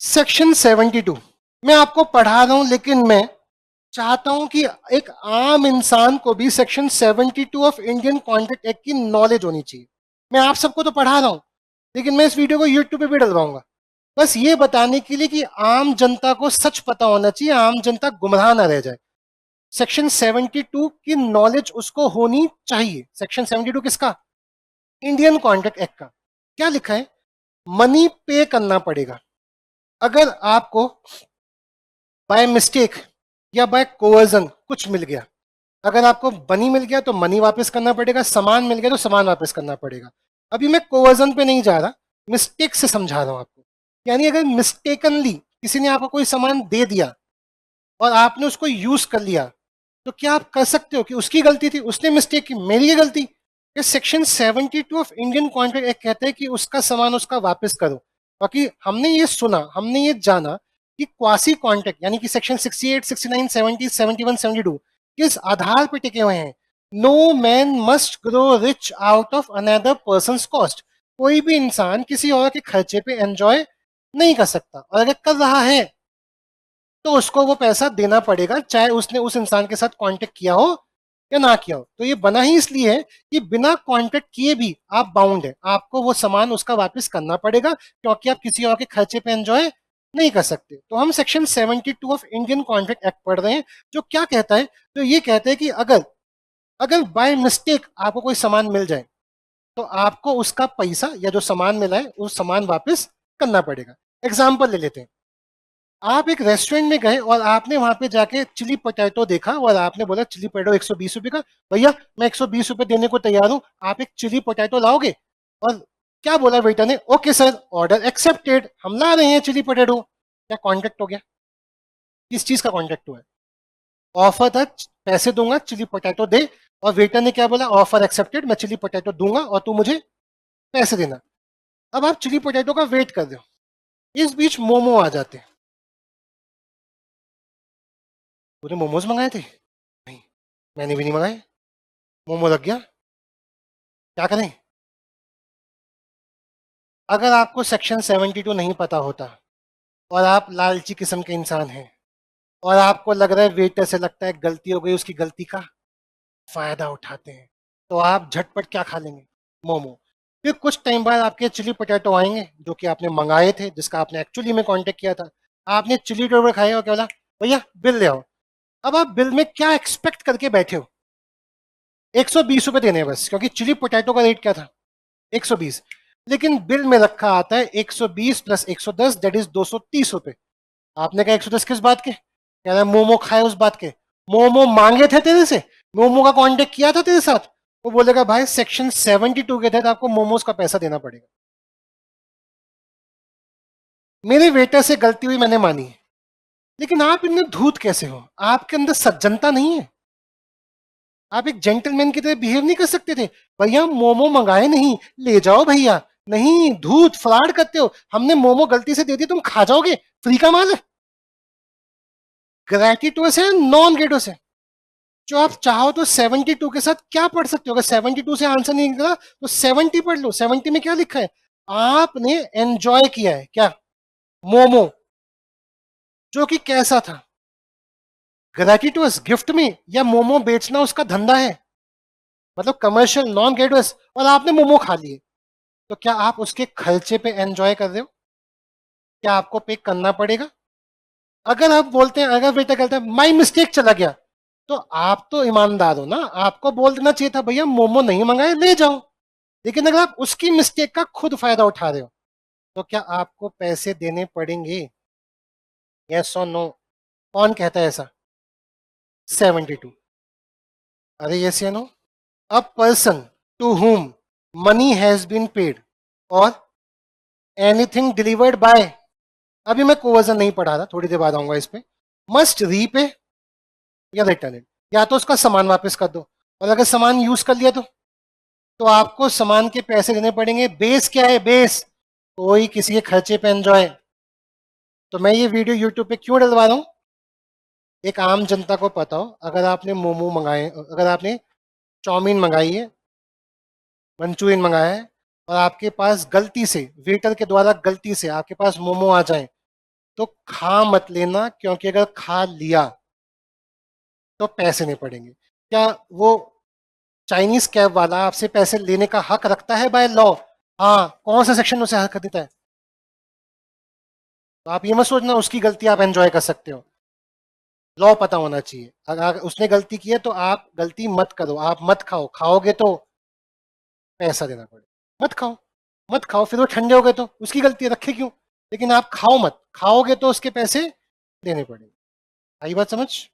Section 72 मैं आपको पढ़ा रहा हूं, लेकिन मैं चाहता हूं कि एक आम इंसान को भी section 72 of Indian contract act की नॉलेज होनी चाहिए। मैं आप सबको तो पढ़ा रहा हूं, लेकिन मैं इस वीडियो को यूट्यूब पे भी डलवाऊंगा, बस ये बताने के लिए कि आम जनता को सच पता होना चाहिए, आम जनता गुमराह ना रह जाए। सेक्शन 72 की नॉलेज उसको होनी चाहिए। सेक्शन 72 किसका? इंडियन कॉन्ट्रैक्ट एक्ट का। क्या लिखा है? मनी पे करना पड़ेगा। अगर आपको बाय मिस्टेक या बाय कोवर्जन कुछ मिल गया, अगर आपको मनी मिल गया तो मनी वापस करना पड़ेगा, सामान मिल गया तो सामान वापस करना पड़ेगा। अभी मैं कोवर्जन पे नहीं जा रहा, मिस्टेक से समझा रहा हूं आपको। यानी अगर मिस्टेकनली किसी ने आपको कोई सामान दे दिया और आपने उसको यूज कर लिया, तो क्या आप कर सकते हो कि उसकी गलती थी, उसने मिस्टेक की, मेरी ये गलती? ये section 72 of Indian contract act कहते हैं कि उसका सामान उसका वापस करो। बाकी हमने ये सुना, हमने ये जाना कि क्वासी कॉन्ट्रैक्ट यानी कि सेक्शन 68, 69, 70, 71, 72 किस आधार पर टिके हुए हैं? No man must grow rich out of another person's cost. कोई भी इंसान किसी और के खर्चे पे एंजॉय नहीं कर सकता, और अगर कर रहा है तो उसको वो पैसा देना पड़ेगा, चाहे उसने उस इंसान के साथ कांटेक्ट किया हो या ना किया हो। तो ये बना ही इसलिए है कि बिना कांटेक्ट किए भी आप बाउंड है, आपको वो सामान उसका वापस करना पड़ेगा, क्योंकि आप किसी और के खर्चे पे एंजॉय नहीं कर सकते। तो हम section 72 of Indian contract act पढ़ रहे हैं, जो क्या कहता है? तो ये कहता है कि अगर अगर बाय मिस्टेक आपको कोई सामान मिल जाए, तो आपको उसका पैसा या जो सामान मिला है उस सामान वापस करना पड़ेगा। एग्जाम्पल ले लेते हैं। आप एक रेस्टोरेंट में गए और आपने वहां पे जाके चिली पोटैटो देखा और आपने बोला चिली पोटैटो 120 रुपए का, भैया मैं 120 रुपए देने को तैयार हूं, आप एक चिली पोटैटो लाओगे? और क्या बोला वेटर ने? ओके सर, ऑर्डर एक्सेप्टेड, हम ला रहे हैं चिली पोटैटो। क्या कॉन्ट्रैक्ट हो गया? किस चीज का कॉन्ट्रैक्ट हुआ है? ऑफर था, पैसे दूंगा चिली पोटैटो दे, और वेटर ने क्या बोला? ऑफर एक्सेप्टेड, मैं चिली पोटैटो दूंगा और तू मुझे पैसे देना। अब आप चिली पोटैटो का वेट कर रहे हो, इस बीच मोमो आ जाते हैं। तूने मोमोज मंगाए थे? नहीं, मैंने भी नहीं मंगाए। मोमो लग गया, क्या करें? अगर आपको सेक्शन 72 नहीं पता होता और आप लालची किस्म के इंसान हैं और आपको लग रहा है वेटर से लगता है गलती हो गई, उसकी गलती का फायदा उठाते हैं, तो आप झटपट क्या खा लेंगे? मोमो। फिर कुछ टाइम बाद आपके चिली पोटैटो आएंगे जो कि आपने मंगाए थे, जिसका आपने एक्चुअली में कांटेक्ट किया था। आपने चिली पोटैटो खाए और क्या बोला? भैया बिल ले आओ। अब आप बिल में क्या एक्सपेक्ट करके बैठे हो? 120 रुपए देने हैं बस, क्योंकि चिली पोटैटो का रेट क्या था? 120। लेकिन बिल में रखा आता है 120 प्लस 110, दैट इज 230 रुपए। आपने कहा 110 किस बात के? कह रहा है मोमो खाए उस बात के। मोमो मांगे थे तेरे से, मोमो का कांटेक्ट किया था तेरे साथ, वो बोलेगा भाई सेक्शन 72 के तहत आपको मोमोज का पैसा देना पड़ेगा। मेरे वेटर से गलती हुई, मैंने मानी है, लेकिन आप इतने धूत कैसे हो? आपके अंदर सज्जनता नहीं है? आप एक जेंटलमैन की तरह बिहेव नहीं कर सकते थे? भैया मोमो मंगाए नहीं, ले जाओ भैया। नहीं, धूत फ्रॉड करते हो। हमने मोमो गलती से दे दी, तुम खा जाओगे? फ्री का माल है। ग्रेटिट्यूड है, नॉन ग्रेटिट्यूड है। जो आप चाहो तो 72 के साथ क्या पढ़ सकते हो? अगर 72 से आंसर नहीं निकला तो 70 पढ़ लो। 70 में क्या लिखा है? आपने एंजॉय किया है क्या? मोमो, जो कि कैसा था? ग्रेटिट्यूड गिफ्ट में, या मोमो बेचना उसका धंधा है, मतलब कमर्शियल नॉन ग्रेटिट्यूड, और आपने मोमो खा लिए, तो क्या आप उसके खर्चे पे एंजॉय कर रहे हो? क्या आपको पे करना पड़ेगा? अगर आप बोलते हैं, अगर बेटा कहता है माई मिस्टेक चला गया, तो आप तो ईमानदार हो ना, आपको बोल देना चाहिए था भैया मोमो नहीं मंगाए, ले जाओ। लेकिन अगर आप उसकी मिस्टेक का खुद फायदा उठा रहे हो, तो क्या आपको पैसे देने पड़ेंगे? यस और नो? कौन कहता है ऐसा? 72। अरे यस या no? A person to whom money has been paid और एनीथिंग डिलीवर्ड बाय, अभी मैं कोवर्जन नहीं पढ़ा रहा, थोड़ी देर बाद आऊंगा इस पे, मस्ट रीपे या रिटर्न इट, या तो उसका सामान वापस कर दो, और अगर सामान यूज कर लिया तो आपको सामान के पैसे देने पड़ेंगे। बेस क्या है? बेस कोई किसी के खर्चे पे एंजॉय। तो मैं ये वीडियो यूट्यूब पे क्यों डलवा रहा हूँ? एक आम जनता को पता हो, अगर आपने मोमो मंगाए, अगर आपने चाउमीन मंगाई है, मंचूरियन मंगाया है, और आपके पास गलती से वेटर के द्वारा गलती से आपके पास मोमो आ जाए, तो खा मत लेना, क्योंकि अगर खा लिया तो पैसे नहीं पड़ेंगे। क्या वो चाइनीज कैब वाला आपसे पैसे लेने का हक रखता है बाय लॉ? हाँ, कौन सा सेक्शन उसे हक देता है? तो आप ये मत सोचना उसकी गलती आप एंजॉय कर सकते हो। लॉ पता होना चाहिए। अगर उसने गलती की है तो आप गलती मत करो, आप मत खाओ, खाओगे तो पैसा देना पड़े। मत खाओ, मत खाओ, फिर वो ठंडे हो गए तो उसकी गलती है, रखे क्यों? लेकिन आप खाओ मत, खाओगे तो उसके पैसे देने पड़ेंगे। आई बात समझ?